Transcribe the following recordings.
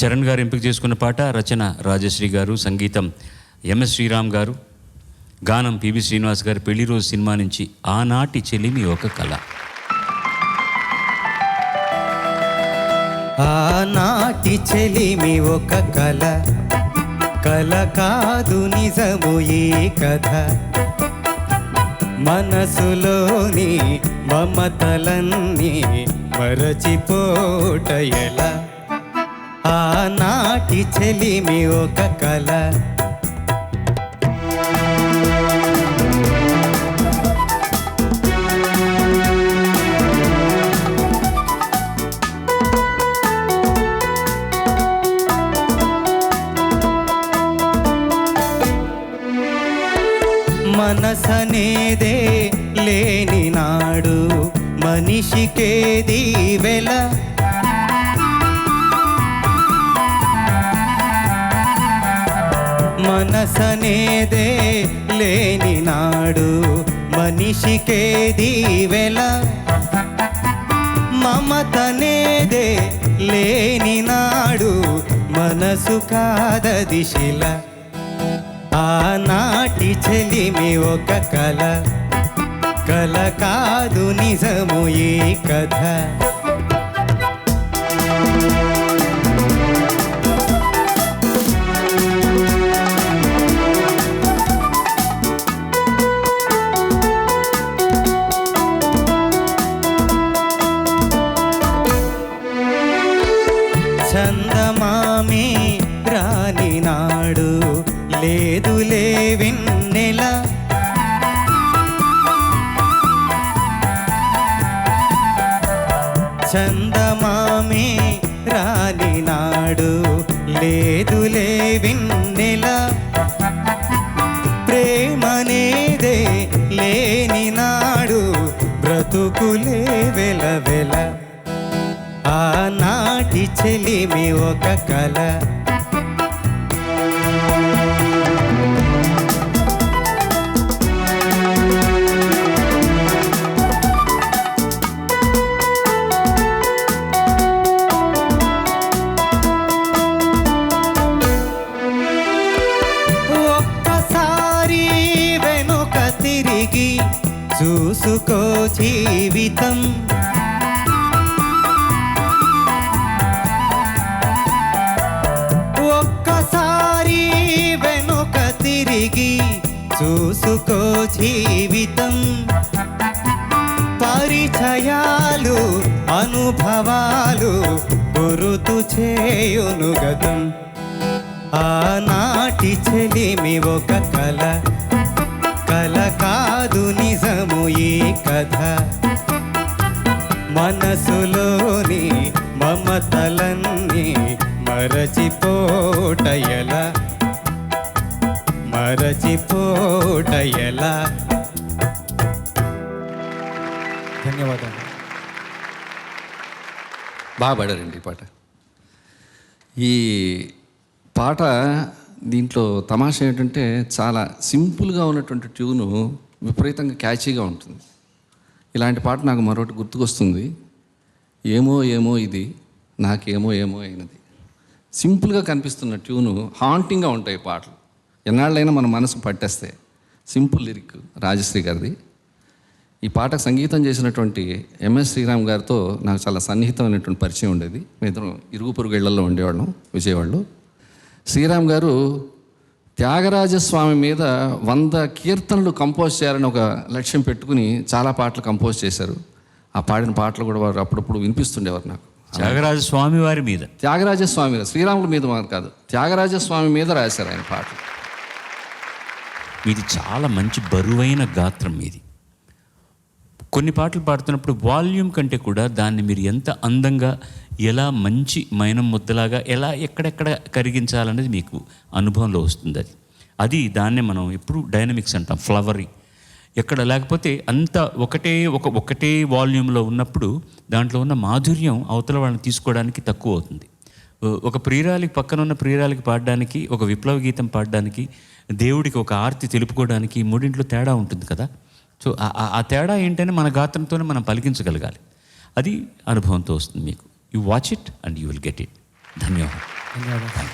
చరణ్ గారు ఎంపిక చేసుకున్న పాట, రచన రాజశ్రీ గారు, సంగీతం ఎంఎస్ శ్రీరామ్ గారు, గానం పిబి శ్రీనివాస్ గారు. పెళ్లి రోజు సినిమా నుంచి ఆనాటి చెలిమి ఒక కళ. ఆనాటి చెలిమి ఒక కళ, కళ కాదు నిజము ఈ కథ. మనసులోని మమతలన్నీ మరచిపోట ఎలా. ఆనాటి చెలిమి ఒక కళ. మనసనేదే లేని నాడు మనిషికేది వెల. మనసనేదే లేని నాడు మనిషికేది వెల. మమతనేదే లేని నాడు మనసు కాదది శిల. ఆనాటి చెలిమి ఒక కళ, కళ కాదు నిజము ఈ కథ. చందమామి రాని నాడు లేదులే వెన్నెల. చందమామి రాని నాడు లేదులే వెన్నెల. ప్రేమనేదే లేని నాడు బ్రతుకులే వెల వెల. ఆనాటి చెలిమి ఒక కళ. ఒక్కసారి వెనుక తిరిగి చూసుకో జీవితం. ఒక్కసారి వెనుక తిరిగి చూసుకో జీవితం. పరిచయాలు అనుభవాలు గుర్తు చేయును గతం. ఆనాటి చెలిమి ఒక కళ, కళ కాదు నిజము ఈ కథ. మనసులోని మమతలన్నీ మరచిపోట ఎలా, మరచిపోట ఎలా. ధన్యవాదాలు. బాగా పాడారండి ఈ పాట. ఈ పాట దీంట్లో తమాషా ఏంటంటే చాలా సింపుల్గా ఉన్నటువంటి ట్యూను విపరీతంగా క్యాచీగా ఉంటుంది. ఇలాంటి పాట నాకు మరొకటి గుర్తుకొస్తుంది. ఏమో ఏమో ఇది నాకేమో ఏమో అయినది. సింపుల్గా కనిపిస్తున్న ట్యూను హాంటింగ్గా ఉంటాయి పాటలు. ఎన్నాళ్ళైనా మన మనసు పట్టేస్తే. సింపుల్ లిరిక్ రాజశ్రీ గారిది. ఈ పాటకు సంగీతం చేసినటువంటి ఎంఎస్ శ్రీరామ్ గారితో నాకు చాలా సన్నిహితమైనటువంటి పరిచయం ఉండేది. మేమిద్దరం ఇరుగు పొరుగు ఇళ్లలో ఉండేవాళ్ళం విజయవాడలో. శ్రీరామ్ గారు త్యాగరాజస్వామి మీద 100 కీర్తనలు కంపోజ్ చేయాలని ఒక లక్ష్యం పెట్టుకుని చాలా పాటలు కంపోజ్ చేశారు. ఆ పాడిన పాటలు కూడా వారు అప్పుడప్పుడు వినిపిస్తుండేవారు నాకు. త్యాగరాజస్వామి వారి మీద, త్యాగరాజస్వామి మీద, శ్రీరాముల మీద కాదు, త్యాగరాజస్వామి మీద రాశారు ఆయన పాటలు. మీది చాలా మంచి బరువైన గాత్రం మీది. కొన్ని పాటలు పాడుతున్నప్పుడు వాల్యూమ్ కంటే కూడా దాన్ని మీరు ఎంత అందంగా, ఎలా మంచి మైనం ముద్దలాగా ఎలా ఎక్కడెక్కడ కరిగించాలనేది మీకు అనుభవంలో వస్తుంది. అది దాన్నే మనం ఎప్పుడు డైనమిక్స్ అంటాం, ఫ్లవరీ. ఎక్కడ లేకపోతే అంత ఒకటే వాల్యూమ్లో ఉన్నప్పుడు దాంట్లో ఉన్న మాధుర్యం అవతల వాళ్ళని తీసుకోవడానికి తక్కువ అవుతుంది. ఒక ప్రియురాలికి పక్కన ఉన్న ప్రియురాలికి పాడడానికి, ఒక విప్లవ గీతం పాడడానికి, దేవుడికి ఒక ఆర్తి తెలుపుకోవడానికి మూడింట్లో తేడా ఉంటుంది కదా. సో ఆ తేడా ఏంటని మన గాత్రంతోనే మనం పలికించగలగాలి. అది అనుభవంతో వస్తుంది మీకు. You watch it and you will get it. ధన్యవాదాలు. ధన్యవాదాలు.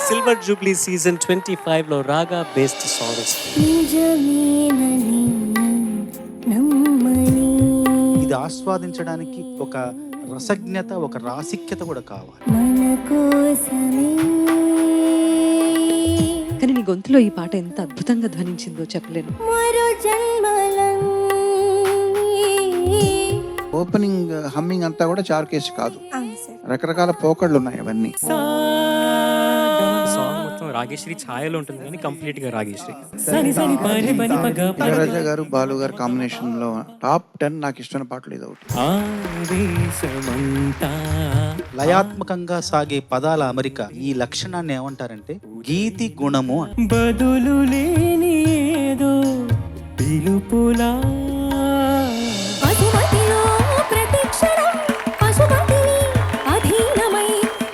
సిల్వర్ జూబ్లీ సీజన్ 25లో రాగా బేస్డ్ సాంగ్స్. నిజమేనని నమ్మని ఇది ఆస్వాదించడానికి ఒక రసజ్ఞత, ఒక రాసిక్యత కూడా కావాలి. మన కోసమే కానీ నీ గొంతులో ఈ పాట ఎంత అద్భుతంగా ధ్వనించిందో చెప్పలేను. మరో జన్మలన్నీ. ఓపెనింగ్ హమ్మింగ్ అంతా కూడా చార్కేసి కాదు, అవును సార్. రకరకాల పోకళ్ళు ఉన్నాయి అవన్నీ. సాంగ్ మొత్తం రాగేశ్వరి ఛాయలో ఉంటుంది కానీ కంప్లీట్ గా రాగేశ్వరి. ఇళయరాజ గారు బాలు గారు కాంబినేషన్ లో టాప్ 10 నాకు ఇష్టమైన పాటలు ఇది ఒకటి. లయాత్మకంగా సాగే పదాల అమరిక, ఈ లక్షణాన్ని ఏమంటారంటే గీతి గుణము అని. బదులు లేని ఏదో పిలుపులా పశుమతిలో ప్రతి క్షణం పశుమతిని అధీనమై.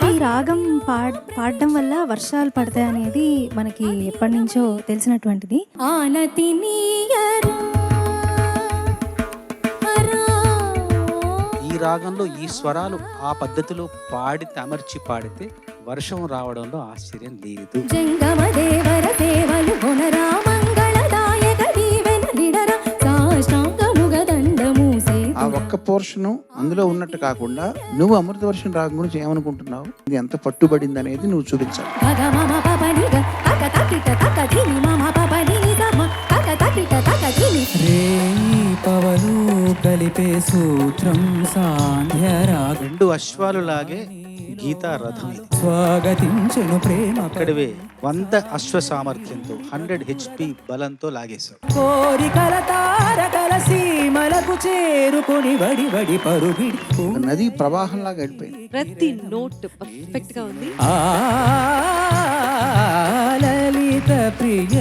ఈ రాగం పాడడం వల్ల వర్షాలు పడతాయి అనేది మనకి ఎప్పటి నుంచో తెలిసినటువంటిది. ఆనతి నీయరా ఈ రాగంలో ఈ స్వరాలు ఆ పద్ధతిలో పాడితే, అమర్చి పాడితే వర్షం రావడంలో ఆశ్చర్యం లేదు. జంగమ దేవర సేవలు గుణరా మంగళదాయక దీవెన నిడర సాష్టాంగముగ దండము సే. ఆ ఒక్క పోర్షన్ అందులో ఉన్నట్టు కాకుండా నువ్వు అమృత వర్షం రాగం గురించి ఏమనుకుంటున్నావు, ఇది ఎంత పట్టుబడింది అనేది నువ్వు చూపించాలి. గగ మమ పపని గ తక తకిట తక ధిని మమ పపని ని సమ తక తకిట తక ధిని. రేయి పవలు కలిపే సూత్రం సాంధ్యరా రెండు అశ్వాలు లాగే గీతా రథం ఇది. స్వాగతించను ప్రేమ ఇక్కడివే 100 అశ్వ సామర్థ్యంతో 100 HP బలంతో లాగేశాడు. కోరికల తారకల సీమలకు చేరుకొని వడి వడి పరుగిడి ఒక నది ప్రవాహంలాగా వెళ్ళిపోయింది. ప్రతి నోట్ పర్ఫెక్ట్ గా ఉంది. ఆ లలిత ప్రియ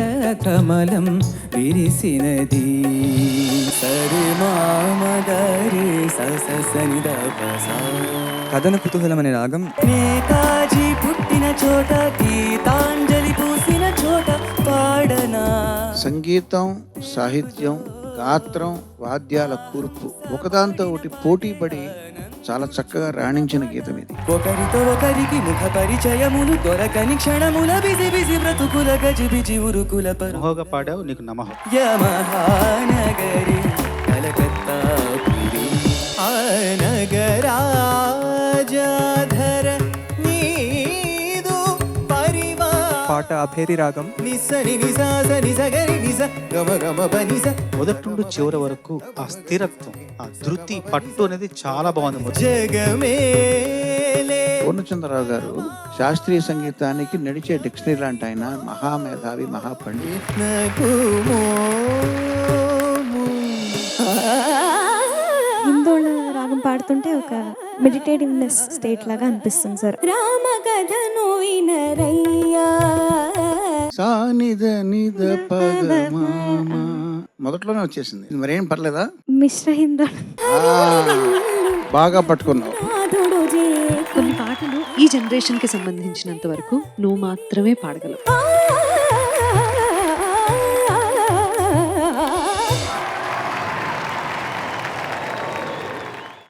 కమలం విరిసినది సరి మామగరి ససని కథన కుతూహలం అనే రాగం నేతాజీ పుట్టిన చోట గీతాంజలి పూసిన చోట పాడనా. సంగీతం, సాహిత్యం, గాత్రం, వాద్యాల కూర్పు ఒకదాంతో ఒకటి పోటీ పడి చాలా చక్కగా రాణించిన గీతం ఇది. ఒకరితో ఒకరికి ముఖ పరిచయములు దొరకని క్షణముల బిజి బిజి బ్రతుకుల గజిబిజి ఉరుకుల మహోగా పాడావు, నీకు నమః. యమహానగరి కలకత్తా పురి ఆ నగరాజాధర నీదు పరివా. పాట అభేరి రాగం. నిసని నిసాస నిసగరి నిస గమ గమ బనిస. మొదటి నుండి చివరి వరకు ఆ స్థిరత్వం, ఆ ధృతి, పట్టు అనేది చాలా బాగుంది. జగమేలే పూర్ణచంద్రరావు గారు శాస్త్రీయ సంగీతానికి నడిచే డిక్షనరీ లాంటి ఆయన, మహామేధావి, మహాపండిత్. నాకు హిందోళ రాగం పాడుతుంటే ఒక మెడిటేటివ్నెస్ స్టేట్ లాగా అనిపిస్తుంది సార్. రామ కథను వినరయ్యా. సానిద నిద పద మామ మొదట్లోనే వచ్చేసింది. మరేం పర్లేదా? మిశ్ర హిందోళ బాగా పట్టుకున్నావు. నాదుడు జే కొన్ని పాటలు ఈ జనరేషన్ కి సంబంధించినంత వరకు నువ్వు మాత్రమే పాడగలవు. ఆ